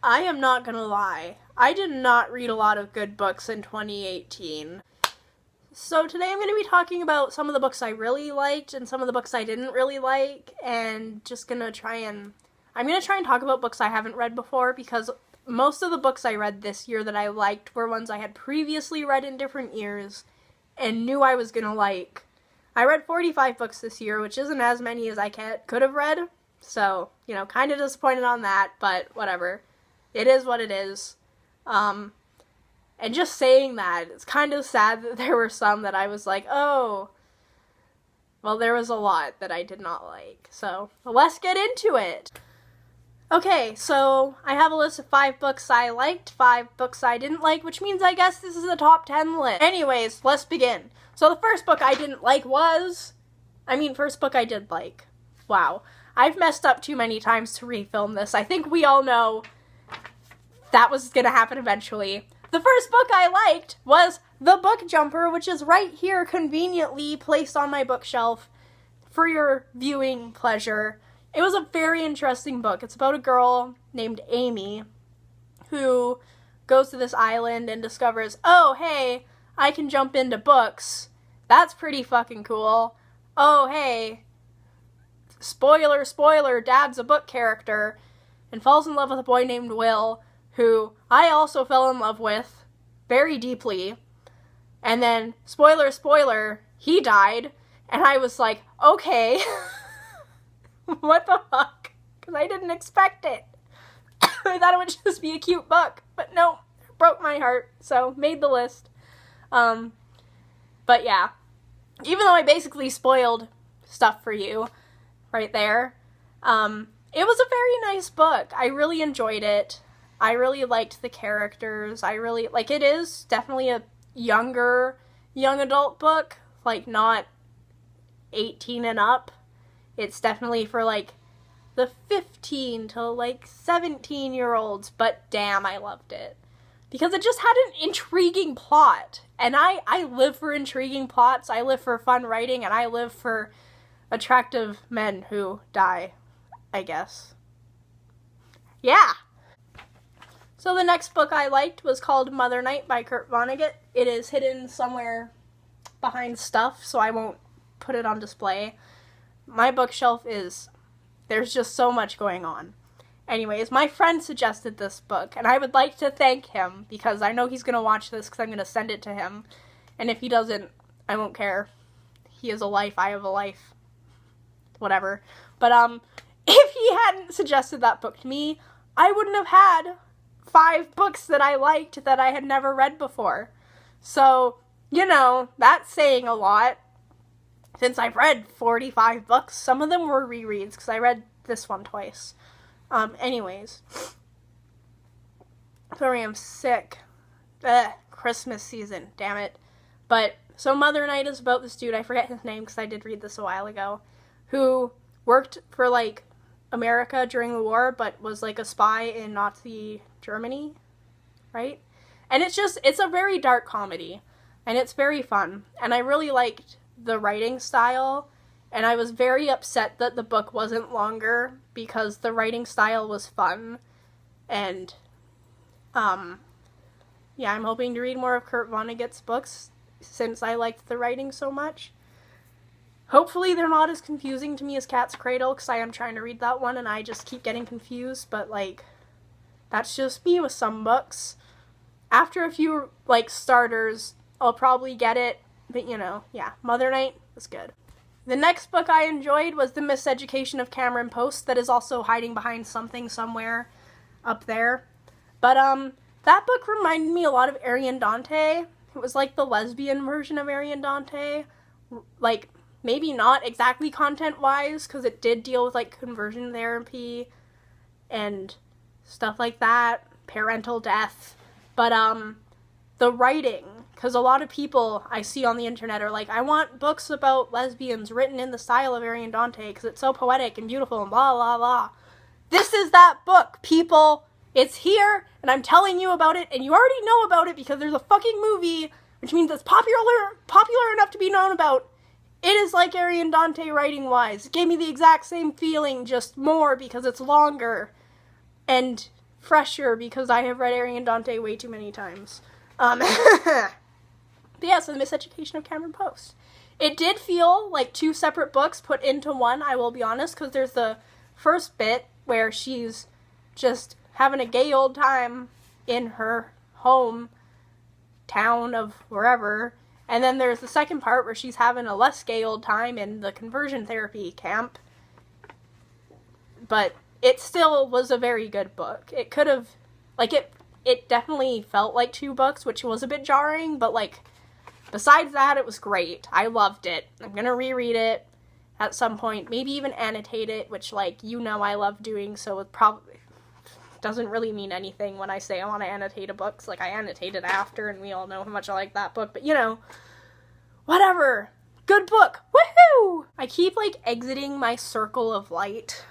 I am not gonna lie. I did not read a lot of good books in 2018. So today I'm going to be talking about some of the books I really liked and some of the books I didn't really like, and I'm going to try and talk about books I haven't read before, because most of the books I read this year that I liked were ones I had previously read in different years and knew I was going to like. I read 45 books this year, which isn't as many as I could have read, so, kind of disappointed on that, but whatever. It is what it is. And just saying that, it's kind of sad that there were some that I was like, oh, well, there was a lot that I did not like. So, let's get into it. Okay, so I have a list of 5 books I liked, 5 books I didn't like, which means I guess this is a top 10 list. Anyways, let's begin. So the first book I didn't like first book I did like. Wow. I've messed up too many times to refilm this. I think we all know that was gonna happen eventually. The first book I liked was The Book Jumper, which is right here conveniently placed on my bookshelf for your viewing pleasure. It was a very interesting book. It's about a girl named Amy who goes to this island and discovers, oh, hey, I can jump into books. That's pretty fucking cool. Oh, hey, spoiler, Dad's a book character, and falls in love with a boy named Will, who I also fell in love with very deeply. And then, spoiler, he died. And I was like, okay, what the fuck? Because I didn't expect it. I thought it would just be a cute book. But no, it broke my heart. So, made the list. But yeah, even though I basically spoiled stuff for you right there, it was a very nice book. I really enjoyed it. I really liked the characters. It is definitely a young adult book, not 18 and up. It's definitely for, the 15 to, 17-year-olds, but damn, I loved it. Because it just had an intriguing plot, and I live for intriguing plots, I live for fun writing, and I live for attractive men who die, I guess. Yeah! So the next book I liked was called Mother Night by Kurt Vonnegut. It is hidden somewhere behind stuff, so I won't put it on display. My bookshelf there's just so much going on. Anyways, my friend suggested this book, and I would like to thank him, because I know he's going to watch this, because I'm going to send it to him. And if he doesn't, I won't care. He has a life, I have a life. Whatever. But, if he hadn't suggested that book to me, I wouldn't have had 5 books that I liked that I had never read before. So, that's saying a lot. Since I've read 45 books, some of them were rereads, because I read this one twice. Anyways. Sorry, I'm sick. Christmas season, damn it. But, so Mother Night is about this dude, I forget his name, because I did read this a while ago, who worked for, America during the war, but was, a spy in Nazi Germany, right? And it's a very dark comedy, and it's very fun, and I really liked the writing style, and I was very upset that the book wasn't longer, because the writing style was fun, and, yeah, I'm hoping to read more of Kurt Vonnegut's books, since I liked the writing so much. Hopefully they're not as confusing to me as Cat's Cradle, because I am trying to read that one, and I just keep getting confused, but, that's just me with some books. After a few, starters, I'll probably get it, but, yeah, Mother Night was good. The next book I enjoyed was The Miseducation of Cameron Post, that is also hiding behind something somewhere up there. But, that book reminded me a lot of Ariane Dante. It was the lesbian version of Ariane Dante. Maybe not exactly content-wise, because it did deal with, conversion therapy and stuff like that, parental death. But, the writing, because a lot of people I see on the internet are I want books about lesbians written in the style of Ariane Dante, because it's so poetic and beautiful and blah, blah, blah. This is that book, people! It's here, and I'm telling you about it, and you already know about it because there's a fucking movie, which means it's popular enough to be known about. It is like Ariane Dante writing-wise. It gave me the exact same feeling, just more because it's longer. And fresher because I have read Ariandante way too many times. But yeah, so The Miseducation of Cameron Post. It did feel like two separate books put into one, I will be honest, because there's the first bit where she's just having a gay old time in her home town of wherever, and then there's the second part where she's having a less gay old time in the conversion therapy camp. But it still was a very good book. It could have, like, it definitely felt like two books, which was a bit jarring, but, like, besides that, it was great. I loved it. I'm gonna reread it at some point, maybe even annotate it, which, like, you know I love doing, so it probably doesn't really mean anything when I say I want to annotate a book. Like, I annotated after, and we all know how much I like that book, but, you know, whatever. Good book. Woohoo! I keep, like, exiting my circle of light.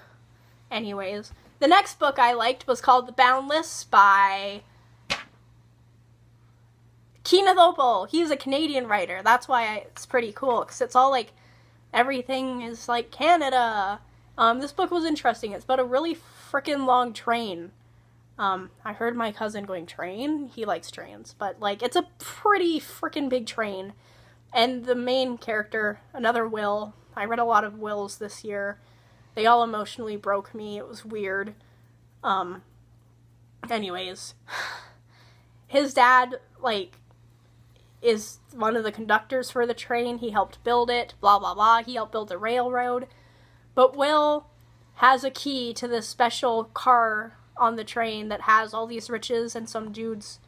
Anyways, the next book I liked was called The Boundless by Kenneth Oppel. He's a Canadian writer. That's why it's pretty cool, because it's all, like, everything is, like, Canada. This book was interesting. It's about a really frickin' long train. I heard my cousin going train. He likes trains. But, like, it's a pretty frickin' big train. And the main character, another Will. I read a lot of Wills this year. They all emotionally broke me. It was weird. Anyways. His dad, like, is one of the conductors for the train. He helped build it. Blah, blah, blah. He helped build the railroad. But Will has a key to this special car on the train that has all these riches and some dude's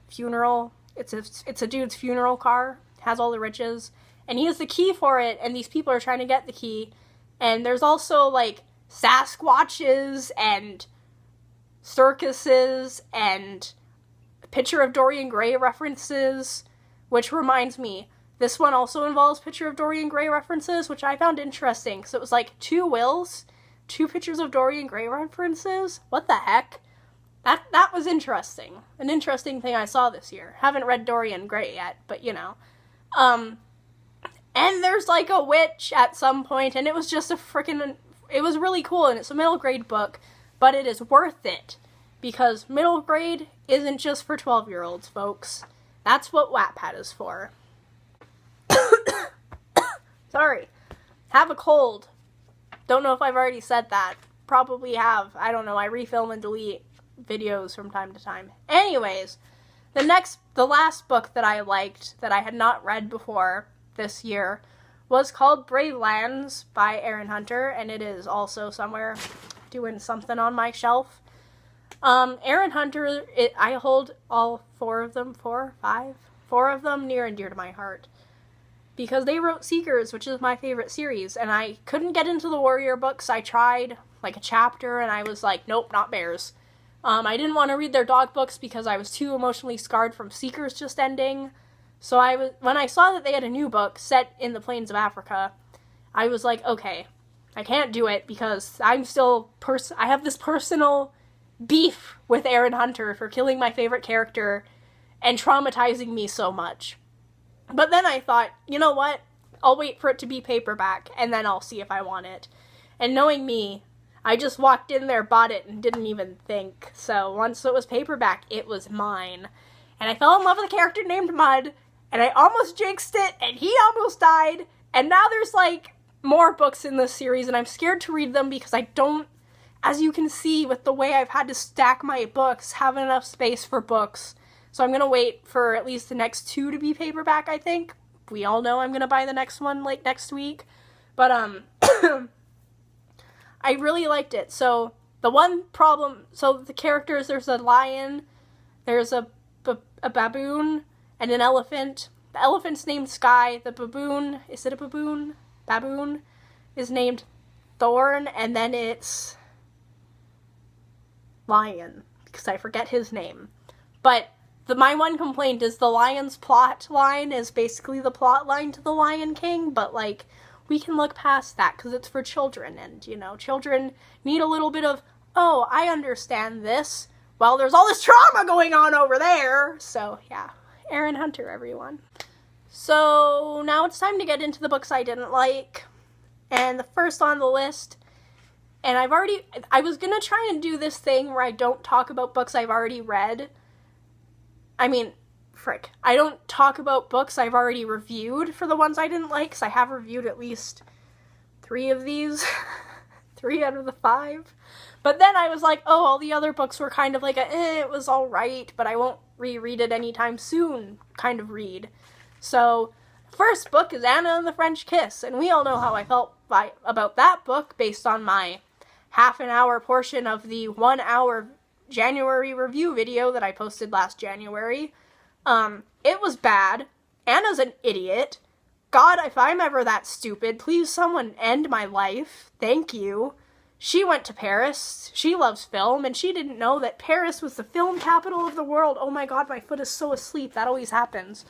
funeral. It's a dude's funeral car. It has all the riches. And he has the key for it, and these people are trying to get the key. And there's also, like, Sasquatches and circuses and a picture of Dorian Gray references, which reminds me, this one also involves picture of Dorian Gray references, which I found interesting, because it was like 2 Wills, 2 pictures of Dorian Gray references. What the heck? That was interesting. An interesting thing I saw this year. Haven't read Dorian Gray yet, but you know. And there's like a witch at some point, and it was just it was really cool, and it's a middle grade book, but it is worth it, because middle grade isn't just for 12-year-olds, folks. That's what Wattpad is for. Sorry. Have a cold. Don't know if I've already said that. Probably have. I don't know. I refilm and delete videos from time to time. Anyways, the last book that I liked that I had not read before this year was called Brave Lands by Erin Hunter, and it is also somewhere doing something on my shelf. Erin Hunter, I hold all 4 of them, 4 of them near and dear to my heart. Because they wrote Seekers, which is my favorite series, and I couldn't get into the Warrior books. I tried, like, a chapter, and I was like, nope, not bears. I didn't want to read their dog books because I was too emotionally scarred from Seekers just ending. So when I saw that they had a new book set in the plains of Africa, I was like, okay, I can't do it because I have this personal beef with Erin Hunter for killing my favorite character and traumatizing me so much. But then I thought, you know what? I'll wait for it to be paperback, and then I'll see if I want it. And knowing me, I just walked in there, bought it, and didn't even think. So once it was paperback, it was mine. And I fell in love with a character named Mud, and I almost jinxed it, and he almost died. And now there's, like, more books in this series, and I'm scared to read them because I don't, as you can see with the way I've had to stack my books, have enough space for books. So I'm going to wait for at least the next 2 to be paperback, I think. We all know I'm going to buy the next one, like, next week. But, I really liked it. So, the one problem, so the characters, there's a lion, there's a baboon, and an elephant. The elephant's named Sky. The baboon, is it a baboon? Baboon is named Thorn, and then it's Lion, because I forget his name. But my one complaint is the lion's plot line is basically the plot line to The Lion King, but, like, we can look past that because it's for children, and, you know, children need a little bit of, oh, I understand this. Well, there's all this trauma going on over there. So, yeah. Erin Hunter, everyone. So, now it's time to get into the books I didn't like. And the first on the list And I was gonna try and do this thing where I don't talk about books I've already read. I mean, frick. I don't talk about books I've already reviewed for the ones I didn't like, because I have reviewed at least 3 of these. 3 out of the 5. But then I was like, oh, all the other books were kind of like it was alright, but I won't reread it anytime soon kind of read. So, first book is Anna and the French Kiss, and we all know how I felt about that book based on my half-an-hour portion of the 1-hour January review video that I posted last January. It was bad. Anna's an idiot. God, if I'm ever that stupid, please someone end my life. Thank you. She went to Paris. She loves film, and she didn't know that Paris was the film capital of the world. Oh my god, my foot is so asleep. That always happens.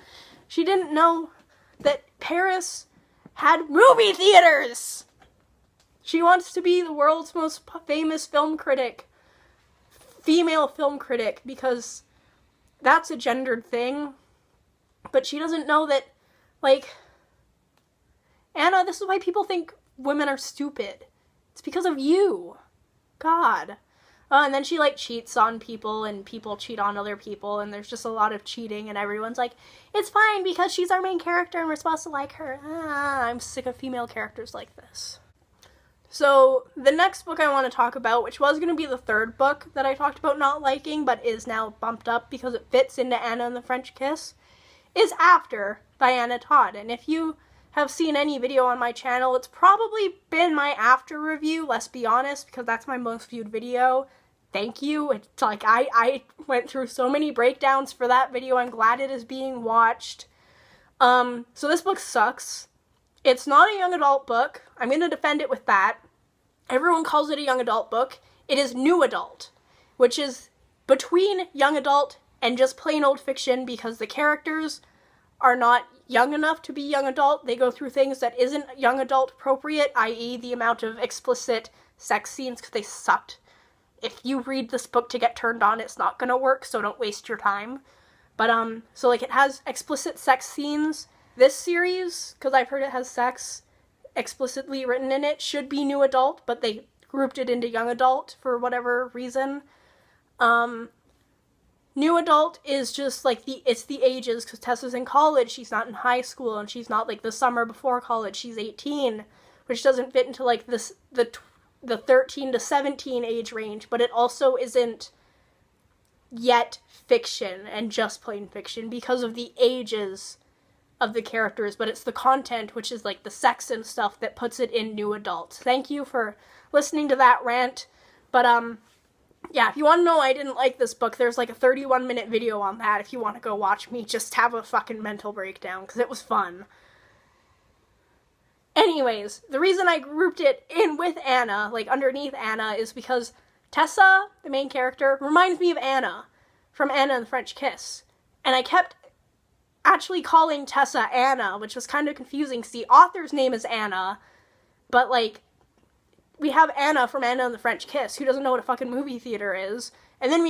She didn't know that Paris had movie theaters. She wants to be the world's most famous film critic. Female film critic, because that's a gendered thing. But she doesn't know that, like, Anna, this is why people think women are stupid. It's because of you. God. And then she, like, cheats on people, and people cheat on other people, and there's just a lot of cheating, and everyone's like, it's fine because she's our main character and we're supposed to like her. I'm sick of female characters like this. So, the next book I want to talk about, which was going to be the 3rd book that I talked about not liking, but is now bumped up because it fits into Anna and the French Kiss, is After by Anna Todd. And if you have seen any video on my channel, it's probably been my After review, let's be honest, because that's my most viewed video. Thank you. It's like, I went through so many breakdowns for that video. I'm glad it is being watched. So this book sucks. It's not a young adult book. I'm going to defend it with that. Everyone calls it a young adult book. It is new adult, which is between young adult and just plain old fiction, because the characters are not young enough to be young adult. They go through things that isn't young adult appropriate, i.e. the amount of explicit sex scenes, because they sucked. If you read this book to get turned on, it's not gonna work, so don't waste your time. But, so, like, it has explicit sex scenes. This series, because I've heard it has sex explicitly written in it, should be new adult, but they grouped it into young adult for whatever reason. New adult is just, like, it's the ages, because Tessa's in college, she's not in high school, and she's not, like, the summer before college, she's 18, which doesn't fit into, like, the 13 to 17 age range, but it also isn't yet fiction and just plain fiction because of the ages of the characters, but it's the content, which is like the sex and stuff, that puts it in new adult. Thank you for listening to that rant, but yeah, if you want to know why I didn't like this book, there's like a 31-minute video on that if you want to go watch me just have a fucking mental breakdown, because it was fun. Anyways, the reason I grouped it in with Anna, like underneath Anna, is because Tessa, the main character, reminds me of Anna from Anna and the French Kiss. And I kept actually calling Tessa Anna, which was kind of confusing because the author's name is Anna, but like, we have Anna from Anna and the French Kiss, who doesn't know what a fucking movie theater is. And then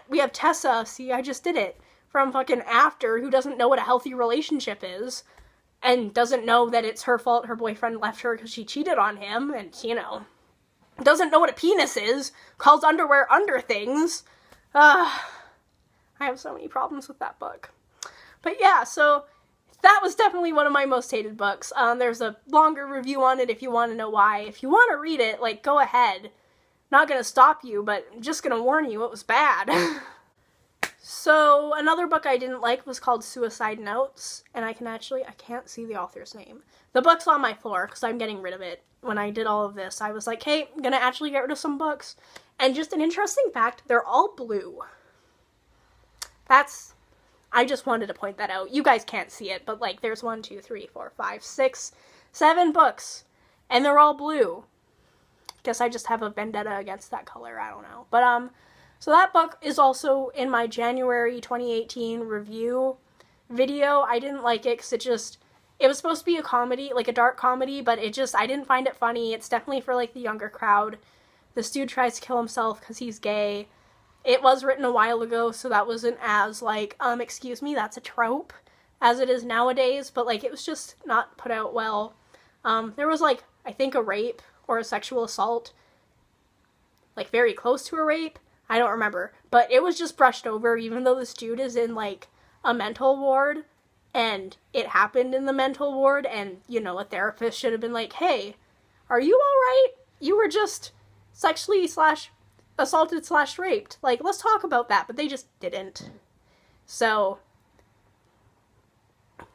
we have Tessa, see, I just did it, from fucking After, who doesn't know what a healthy relationship is. And doesn't know that it's her fault her boyfriend left her because she cheated on him, and, you know, doesn't know what a penis is, calls underwear under things. I have so many problems with that book. But yeah, so that was definitely one of my most hated books. There's a longer review on it if you want to know why. If you want to read it, like, go ahead. Not gonna stop you, but I'm just gonna warn you, it was bad. So, another book I didn't like was called Suicide Notes, and I can't see the author's name. The book's on my floor, because I'm getting rid of it. When I did all of this, I was like, hey, I'm gonna actually get rid of some books. And just an interesting fact, they're all blue. I just wanted to point that out. You guys can't see it, but like, there's 1, 2, 3, 4, 5, 6, 7 books, and they're all blue. Guess I just have a vendetta against that color, I don't know. But, so that book is also in my January 2018 review video. I didn't like it because it was supposed to be a comedy, like a dark comedy, but I didn't find it funny. It's definitely for, like, the younger crowd. This dude tries to kill himself because he's gay. It was written a while ago, so that wasn't as, like, excuse me, that's a trope, as it is nowadays, but, like, it was just not put out well. There was, like, I think a rape or a sexual assault like very close to a rape. I don't remember, but it was just brushed over, even though this dude is in like a mental ward, and it happened in the mental ward, and you know, a therapist should have been like, hey, are you alright? You were just sexually / assaulted / raped. Like, let's talk about that, but they just didn't. So,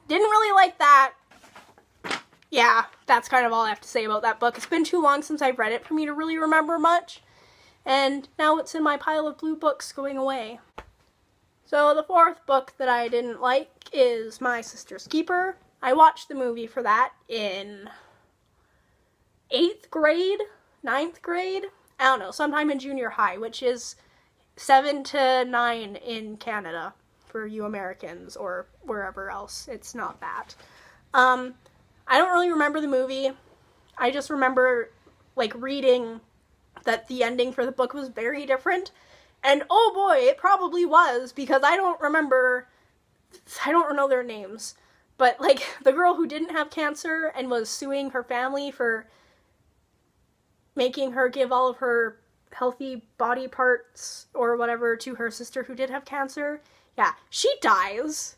didn't really like that. Yeah, that's kind of all I have to say about that book. It's been too long since I've read it for me to really remember much, and now it's in my pile of blue books going away. So the fourth book that I didn't like is My Sister's Keeper. I watched the movie for that in 8th grade, 9th grade, I don't know, sometime in junior high, which is 7 to 9 in Canada for you Americans, or wherever else. It's not that. I don't really remember the movie. I just remember, like, reading that the ending for the book was very different. And oh boy, it probably was, because I don't know their names. But, like, the girl who didn't have cancer and was suing her family for making her give all of her healthy body parts or whatever to her sister who did have cancer. Yeah, she dies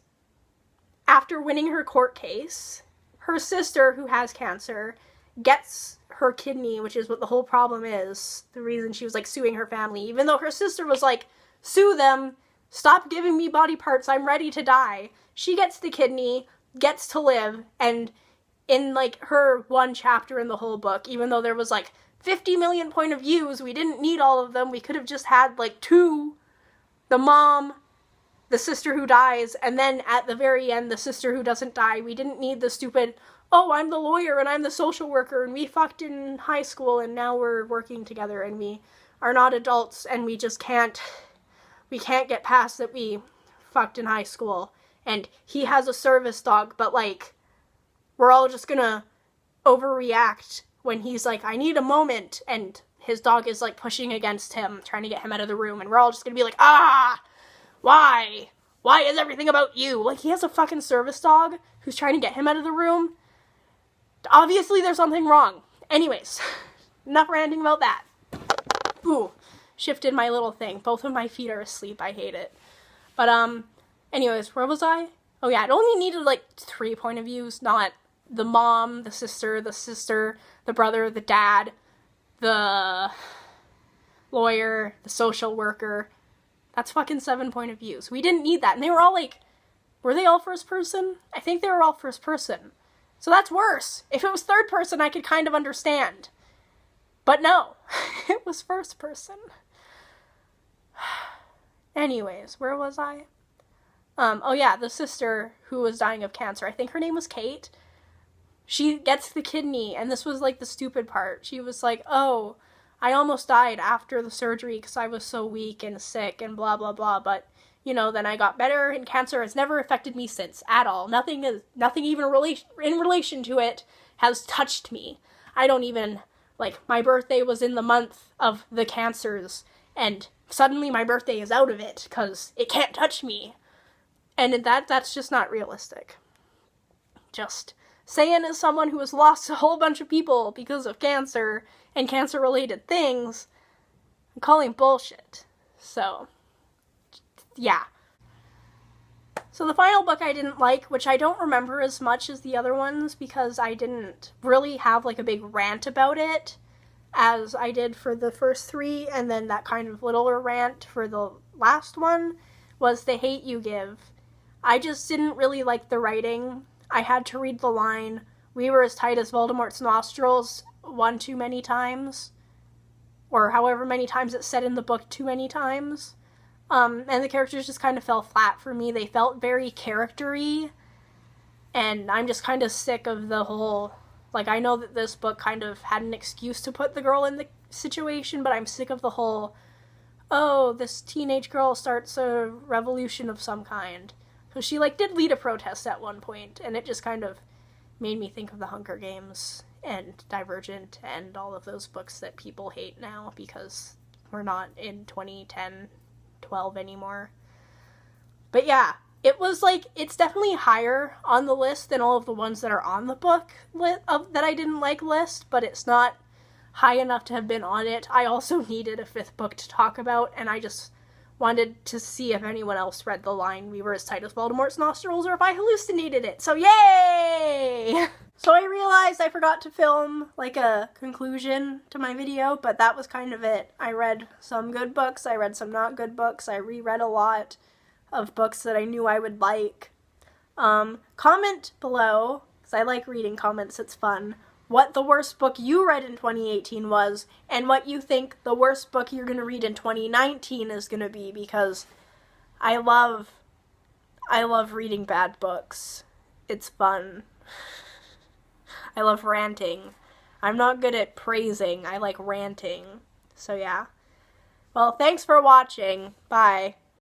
after winning her court case. Her sister, who has cancer, gets her kidney, which is what the whole problem is. The reason she was, like, suing her family. Even though her sister was like, sue them, stop giving me body parts, I'm ready to die. She gets the kidney, gets to live, and in, like, her one chapter in the whole book, even though there was, like, 50 million point of views, we didn't need all of them, we could have just had, like, 2, the mom, the sister who dies, and then at the very end, the sister who doesn't die. We didn't need the stupid, oh, I'm the lawyer and I'm the social worker and we fucked in high school and now we're working together and we are not adults and we can't get past that we fucked in high school. And he has a service dog, but, like, we're all just gonna overreact when he's like, I need a moment, and his dog is, like, pushing against him, trying to get him out of the room, and we're all just gonna be like, why? Why is everything about you? Like, he has a fucking service dog who's trying to get him out of the room. Obviously, there's something wrong. Anyways, enough ranting about that. Ooh, shifted my little thing. Both of my feet are asleep. I hate it. But, anyways, where was I? Oh, yeah, it only needed, like, 3 point of views, not the mom, the sister, the brother, the dad, the lawyer, the social worker. That's fucking 7 point of views. We didn't need that. And they were all like, were they all first person? I think they were all first person. So that's worse. If it was third person, I could kind of understand. But no, it was first person. Anyways, where was I? Oh yeah, the sister who was dying of cancer. I think her name was Kate. She gets the kidney, and this was, like, the stupid part. She was like, oh, I almost died after the surgery because I was so weak and sick and blah, blah, blah, but, you know, then I got better, and cancer has never affected me since, at all. Nothing even in relation to it has touched me. I don't even, like, my birthday was in the month of the cancers, and suddenly my birthday is out of it, because it can't touch me. And that's just not realistic. Just saying as someone who has lost a whole bunch of people because of cancer and cancer-related things, I'm calling bullshit. So, yeah. So the final book I didn't like, which I don't remember as much as the other ones because I didn't really have, like, a big rant about it as I did for the first 3, and then that kind of littler rant for the last one, was The Hate U Give. I just didn't really like the writing. I had to read the line, we were as tight as Voldemort's nostrils 1 too many times, or however many times it's said in the book too many times. And the characters just kind of fell flat for me. They felt very character-y, and I'm just kind of sick of the whole, like, I know that this book kind of had an excuse to put the girl in the situation, but I'm sick of the whole, oh, this teenage girl starts a revolution of some kind. So she, like, did lead a protest at one point, and it just kind of made me think of the Hunger Games and Divergent and all of those books that people hate now because we're not in 2010, 12 anymore. But yeah, it was, like, it's definitely higher on the list than all of the ones that are on the book that I didn't like list, but it's not high enough to have been on it. I also needed a 5th book to talk about, and I just wanted to see if anyone else read the line, "We were as tight as Voldemort's nostrils," or if I hallucinated it. So yay! So I realized I forgot to film, like, a conclusion to my video, but that was kind of it. I read some good books, I read some not good books, I reread a lot of books that I knew I would like. Comment below, because I like reading comments, it's fun, what the worst book you read in 2018 was, and what you think the worst book you're going to read in 2019 is going to be, because I love reading bad books. It's fun. I love ranting. I'm not good at praising. I like ranting. So yeah. Well, thanks for watching. Bye.